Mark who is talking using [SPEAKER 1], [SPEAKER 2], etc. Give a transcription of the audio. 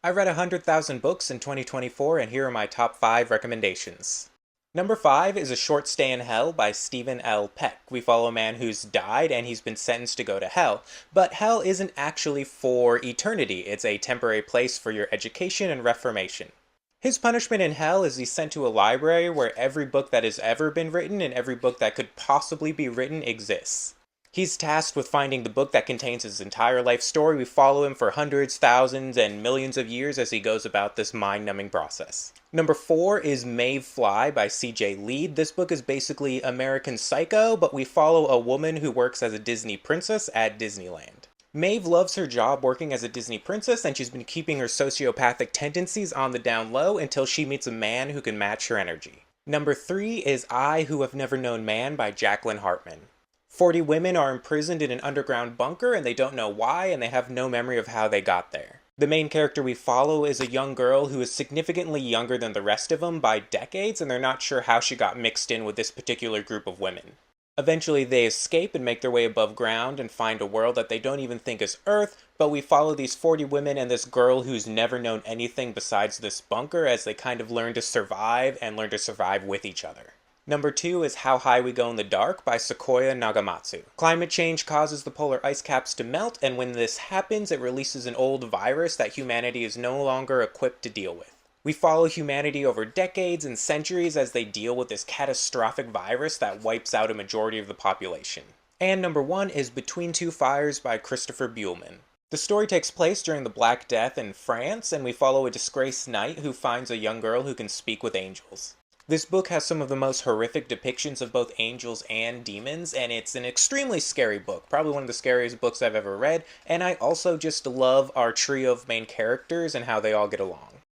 [SPEAKER 1] I read 100,000 books in 2024, and here are my top 5 recommendations. Number 5 is A Short Stay in Hell by Stephen L. Peck. We follow a man who's died and he's been sentenced to go to hell, but hell isn't actually for eternity, it's a temporary place for your education and reformation. His punishment in hell is he's sent to a library where every book that has ever been written and every book that could possibly be written exists. He's tasked with finding the book that contains his entire life story. We follow him for hundreds, thousands, and millions of years as he goes about this mind-numbing process. Number 4 is Maeve Fly by C.J. Lead. This book is basically American Psycho, but we follow a woman who works as a Disney princess at Disneyland. Maeve loves her job working as a Disney princess, and she's been keeping her sociopathic tendencies on the down low until she meets a man who can match her energy. Number 3 is I Who Have Never Known Man by Jacqueline Hartman. 40 women are imprisoned in an underground bunker and they don't know why and they have no memory of how they got there. The main character we follow is a young girl who is significantly younger than the rest of them by decades, and they're not sure how she got mixed in with this particular group of women. Eventually they escape and make their way above ground and find a world that they don't even think is Earth, but we follow these 40 women and this girl who's never known anything besides this bunker as they kind of learn to survive and learn to survive with each other. Number 2 is How High We Go in the Dark by Sequoia Nagamatsu. Climate change causes the polar ice caps to melt, and when this happens, it releases an old virus that humanity is no longer equipped to deal with. We follow humanity over decades and centuries as they deal with this catastrophic virus that wipes out a majority of the population. And number 1 is Between Two Fires by Christopher Buehlman. The story takes place during the Black Death in France, and we follow a disgraced knight who finds a young girl who can speak with angels. This book has some of the most horrific depictions of both angels and demons, and it's an extremely scary book, probably one of the scariest books I've ever read, and I also just love our trio of main characters and how they all get along.